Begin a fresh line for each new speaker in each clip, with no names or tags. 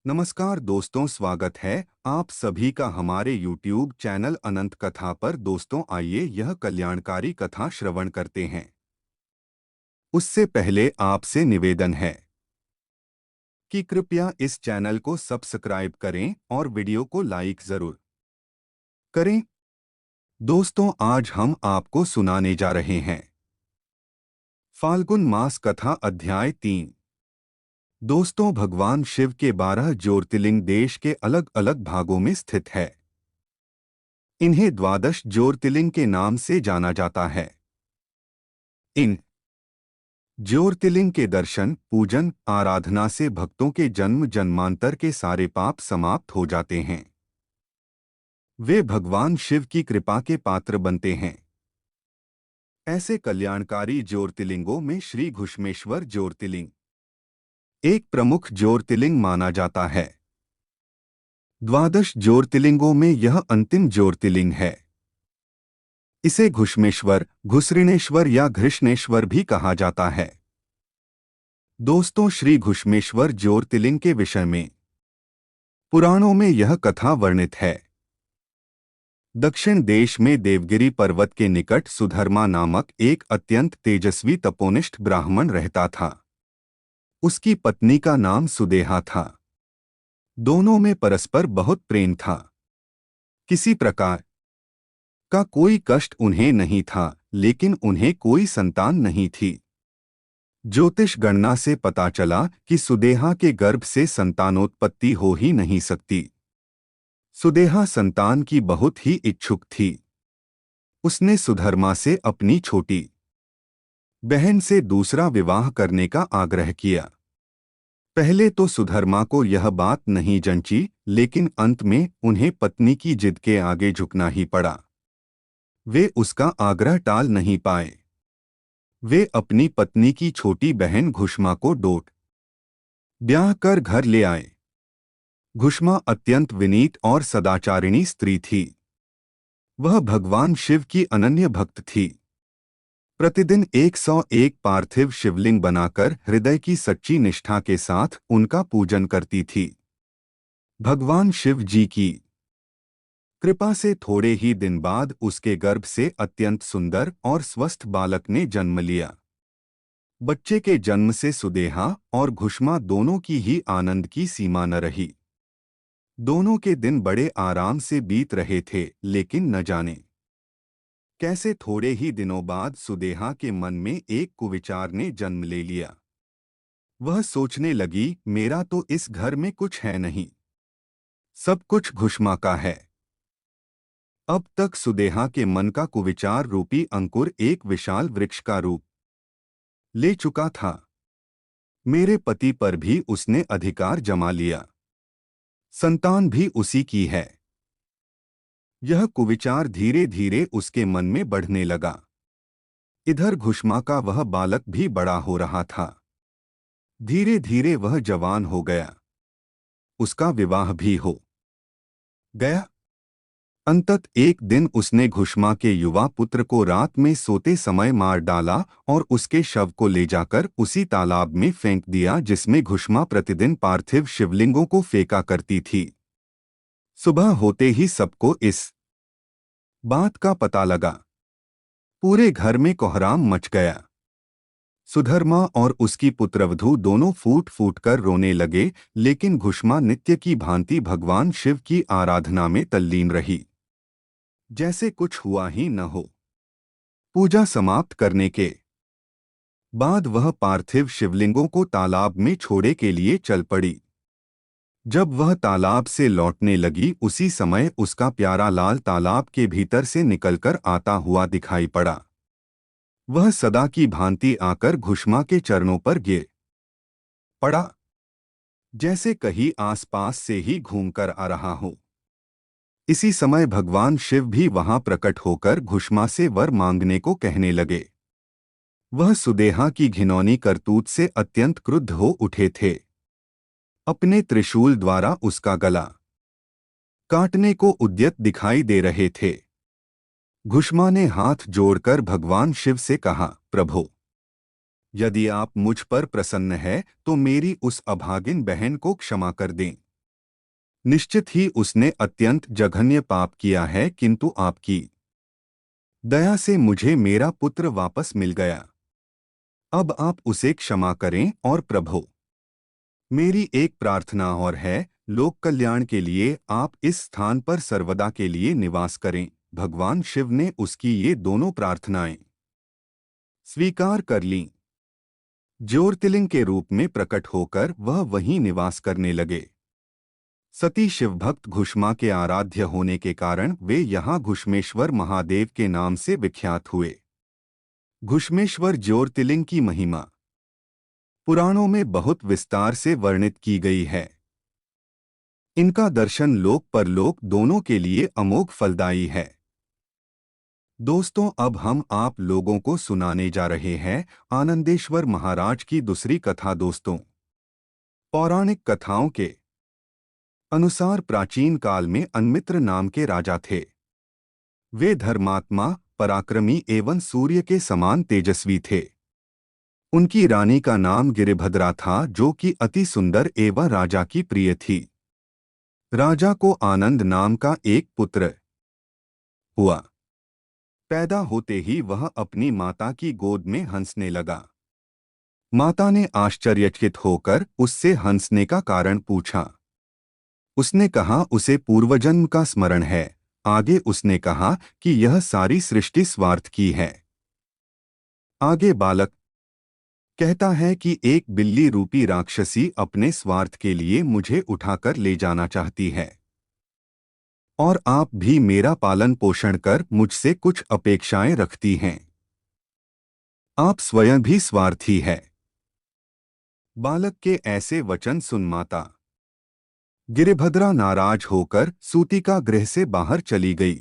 नमस्कार दोस्तों, स्वागत है आप सभी का हमारे YouTube चैनल अनंत कथा पर। दोस्तों, आइए यह कल्याणकारी कथा श्रवण करते हैं। उससे पहले आपसे निवेदन है कि कृपया इस चैनल को सब्सक्राइब करें और वीडियो को लाइक जरूर करें। दोस्तों, आज हम आपको सुनाने जा रहे हैं फाल्गुन मास कथा अध्याय 3। दोस्तों, भगवान शिव के 12 ज्योतिर्लिंग देश के अलग अलग भागों में स्थित है। इन्हें द्वादश ज्योतिर्लिंग के नाम से जाना जाता है। इन ज्योतिर्लिंग के दर्शन, पूजन, आराधना से भक्तों के जन्म जन्मांतर के सारे पाप समाप्त हो जाते हैं। वे भगवान शिव की कृपा के पात्र बनते हैं। ऐसे कल्याणकारी ज्योतिर्लिंगों में श्री घुष्मेश्वर ज्योतिर्लिंग एक प्रमुख ज्योतिर्लिंग माना जाता है। द्वादश ज्योतिर्लिंगों में यह अंतिम ज्योतिर्लिंग है। इसे घुष्मेश्वर, घुसृणेश्वर या घृष्णेश्वर भी कहा जाता है। दोस्तों, श्री घुष्मेश्वर ज्योतिर्लिंग के विषय में पुराणों में यह कथा वर्णित है। दक्षिण देश में देवगिरी पर्वत के निकट सुधर्मा नामक एक अत्यंत तेजस्वी तपोनिष्ठ ब्राह्मण रहता था। उसकी पत्नी का नाम सुदेहा था। दोनों में परस्पर बहुत प्रेम था। किसी प्रकार का कोई कष्ट उन्हें नहीं था, लेकिन उन्हें कोई संतान नहीं थी। ज्योतिष गणना से पता चला कि सुदेहा के गर्भ से संतानोत्पत्ति हो ही नहीं सकती। सुदेहा संतान की बहुत ही इच्छुक थी। उसने सुधर्मा से अपनी छोटी बहन से दूसरा विवाह करने का आग्रह किया। पहले तो सुधर्मा को यह बात नहीं जंची, लेकिन अंत में उन्हें पत्नी की जिद के आगे झुकना ही पड़ा। वे उसका आग्रह टाल नहीं पाए। वे अपनी पत्नी की छोटी बहन घुष्मा को डोट ब्याह कर घर ले आए। घुष्मा अत्यंत विनीत और सदाचारिणी स्त्री थी। वह भगवान शिव की अनन्य भक्त थी। प्रतिदिन 101 पार्थिव शिवलिंग बनाकर हृदय की सच्ची निष्ठा के साथ उनका पूजन करती थी। भगवान शिव जी की कृपा से थोड़े ही दिन बाद उसके गर्भ से अत्यंत सुंदर और स्वस्थ बालक ने जन्म लिया। बच्चे के जन्म से सुदेहा और घुष्मा दोनों की ही आनंद की सीमा न रही। दोनों के दिन बड़े आराम से बीत रहे थे, लेकिन न जाने कैसे थोड़े ही दिनों बाद सुदेहा के मन में एक कुविचार ने जन्म ले लिया। वह सोचने लगी, मेरा तो इस घर में कुछ है नहीं, सब कुछ घुष्मा का है। अब तक सुदेहा के मन का कुविचार रूपी अंकुर एक विशाल वृक्ष का रूप ले चुका था। मेरे पति पर भी उसने अधिकार जमा लिया। संतान भी उसी की है। यह कुविचार धीरे धीरे उसके मन में बढ़ने लगा। इधर घुष्मा का वह बालक भी बड़ा हो रहा था। धीरे धीरे वह जवान हो गया। उसका विवाह भी हो गया। अंतत एक दिन उसने घुष्मा के युवा पुत्र को रात में सोते समय मार डाला और उसके शव को ले जाकर उसी तालाब में फेंक दिया जिसमें घुष्मा प्रतिदिन पार्थिव शिवलिंगों को फेंका करती थी। सुबह होते ही सबको इस बात का पता लगा। पूरे घर में कोहराम मच गया। सुधर्मा और उसकी पुत्रवधू दोनों फूट फूट कर रोने लगे, लेकिन घुष्मा नित्य की भांति भगवान शिव की आराधना में तल्लीन रही, जैसे कुछ हुआ ही न हो। पूजा समाप्त करने के बाद वह पार्थिव शिवलिंगों को तालाब में छोड़े के लिए चल पड़ी। जब वह तालाब से लौटने लगी, उसी समय उसका प्यारा लाल तालाब के भीतर से निकलकर आता हुआ दिखाई पड़ा। वह सदा की भांति आकर घुष्मा के चरणों पर गिर पड़ा, जैसे कहीं आसपास से ही घूमकर आ रहा हो। इसी समय भगवान शिव भी वहां प्रकट होकर घुष्मा से वर मांगने को कहने लगे। वह सुदेहा की घिनौनी करतूत से अत्यंत क्रुद्ध हो उठे थे। अपने त्रिशूल द्वारा उसका गला काटने को उद्यत दिखाई दे रहे थे। घुष्मा ने हाथ जोड़कर भगवान शिव से कहा, प्रभो, यदि आप मुझ पर प्रसन्न है तो मेरी उस अभागिन बहन को क्षमा कर दें। निश्चित ही उसने अत्यंत जघन्य पाप किया है, किंतु आपकी दया से मुझे मेरा पुत्र वापस मिल गया। अब आप उसे क्षमा करें और प्रभु, मेरी एक प्रार्थना और है, लोक कल्याण के लिए आप इस स्थान पर सर्वदा के लिए निवास करें। भगवान शिव ने उसकी ये दोनों प्रार्थनाएं स्वीकार कर लीं। ज्योतिर्लिंग के रूप में प्रकट होकर वह वहीं निवास करने लगे। सती शिवभक्त घुष्मा के आराध्य होने के कारण वे यहाँ घुष्मेश्वर महादेव के नाम से विख्यात हुए। घुष्मेश्वर ज्योतिर्लिंग की महिमा पुराणों में बहुत विस्तार से वर्णित की गई है। इनका दर्शन लोक परलोक दोनों के लिए अमोघ फलदायी है। दोस्तों, अब हम आप लोगों को सुनाने जा रहे हैं आनंदेश्वर महाराज की दूसरी कथा। दोस्तों, पौराणिक कथाओं के अनुसार प्राचीन काल में अन्मित्र नाम के राजा थे। वे धर्मात्मा, पराक्रमी एवं सूर्य के समान तेजस्वी थे। उनकी रानी का नाम गिरिभद्रा था, जो कि अति सुंदर एवं राजा की प्रिय थी। राजा को आनंद नाम का एक पुत्र हुआ। पैदा होते ही वह अपनी माता की गोद में हंसने लगा। माता ने आश्चर्यचकित होकर उससे हंसने का कारण पूछा। उसने कहा उसे पूर्वजन्म का स्मरण है। आगे उसने कहा कि यह सारी सृष्टि स्वार्थ की है। आगे बालक कहता है कि एक बिल्ली रूपी राक्षसी अपने स्वार्थ के लिए मुझे उठाकर ले जाना चाहती है, और आप भी मेरा पालन पोषण कर मुझसे कुछ अपेक्षाएं रखती हैं। आप स्वयं भी स्वार्थी है। बालक के ऐसे वचन सुन माता गिरिभद्रा नाराज होकर सूतिका गृह से बाहर चली गई।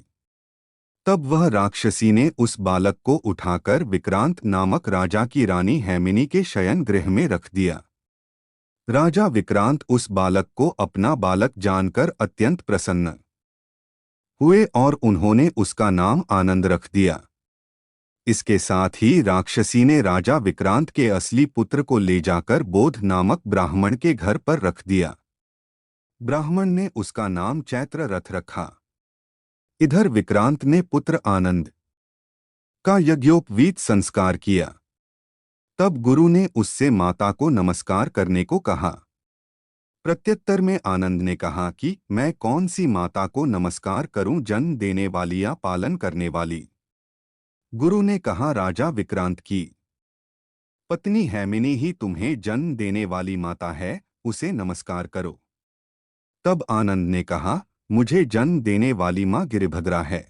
तब वह राक्षसी ने उस बालक को उठाकर विक्रांत नामक राजा की रानी हैमिनी के शयन गृह में रख दिया। राजा विक्रांत उस बालक को अपना बालक जानकर अत्यंत प्रसन्न हुए और उन्होंने उसका नाम आनंद रख दिया। इसके साथ ही राक्षसी ने राजा विक्रांत के असली पुत्र को ले जाकर बोध नामक ब्राह्मण के घर पर रख दिया। ब्राह्मण ने उसका नाम चैत्र रथ रखा। इधर विक्रांत ने पुत्र आनंद का यज्ञोपवीत संस्कार किया। तब गुरु ने उससे माता को नमस्कार करने को कहा। प्रत्युत्तर में आनंद ने कहा कि मैं कौन सी माता को नमस्कार करूं, जन्म देने वाली या पालन करने वाली। गुरु ने कहा, राजा विक्रांत की पत्नी हैमिनी ही तुम्हें जन्म देने वाली माता है, उसे नमस्कार करो। तब आनंद ने कहा, मुझे जन्म देने वाली माँ गिरिभद्रा है।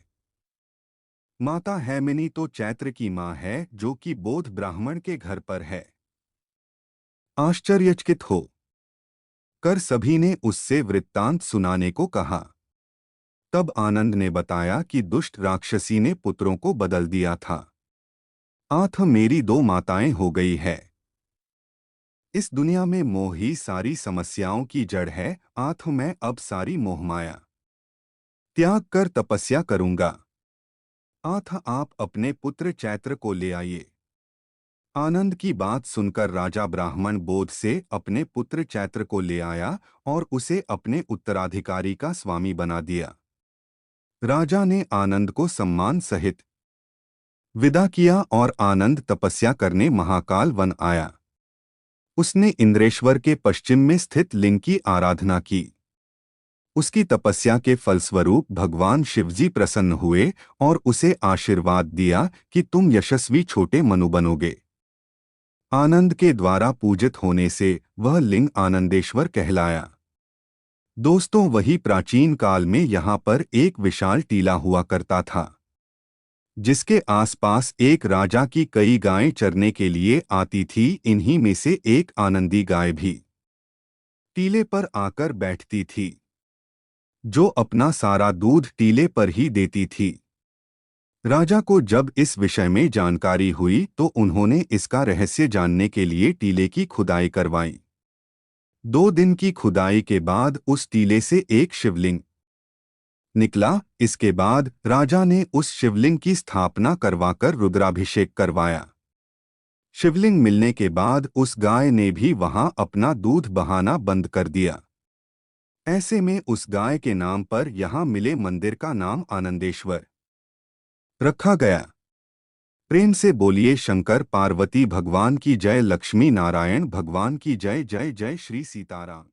माता हैमिनी तो चैत्र की माँ है, जो कि बोध ब्राह्मण के घर पर है। आश्चर्यचकित हो कर सभी ने उससे वृत्तांत सुनाने को कहा। तब आनंद ने बताया कि दुष्ट राक्षसी ने पुत्रों को बदल दिया था। आथ मेरी दो माताएं हो गई है। इस दुनिया में मोह ही सारी समस्याओं की जड़ है। आथ मैं अब सारी मोहमाया त्याग कर तपस्या करूंगा। आथ आप अपने पुत्र चैत्र को ले आइए। आनंद की बात सुनकर राजा ब्राह्मण बोध से अपने पुत्र चैत्र को ले आया और उसे अपने उत्तराधिकारी का स्वामी बना दिया। राजा ने आनंद को सम्मान सहित विदा किया और आनंद तपस्या करने महाकाल वन आया। उसने इंद्रेश्वर के पश्चिम में स्थित लिंग की आराधना की। उसकी तपस्या के फलस्वरूप भगवान शिवजी प्रसन्न हुए और उसे आशीर्वाद दिया कि तुम यशस्वी छोटे मनु बनोगे। आनंद के द्वारा पूजित होने से वह लिंग आनंदेश्वर कहलाया। दोस्तों, वही प्राचीन काल में यहाँ पर एक विशाल टीला हुआ करता था, जिसके आसपास एक राजा की कई गायें चरने के लिए आती थी। इन्हीं में से एक आनंदी गाय भी टीले पर आकर बैठती थी, जो अपना सारा दूध टीले पर ही देती थी। राजा को जब इस विषय में जानकारी हुई तो उन्होंने इसका रहस्य जानने के लिए टीले की खुदाई करवाई। 2 दिन की खुदाई के बाद उस टीले से एक शिवलिंग निकला। इसके बाद राजा ने उस शिवलिंग की स्थापना करवाकर रुद्राभिषेक करवाया। शिवलिंग मिलने के बाद उस गाय ने भी वहां अपना दूध बहाना बंद कर दिया। ऐसे में उस गाय के नाम पर यहाँ मिले मंदिर का नाम आनंदेश्वर रखा गया। प्रेम से बोलिए शंकर पार्वती भगवान की जय, लक्ष्मी नारायण भगवान की जय। जय जय श्री सीताराम।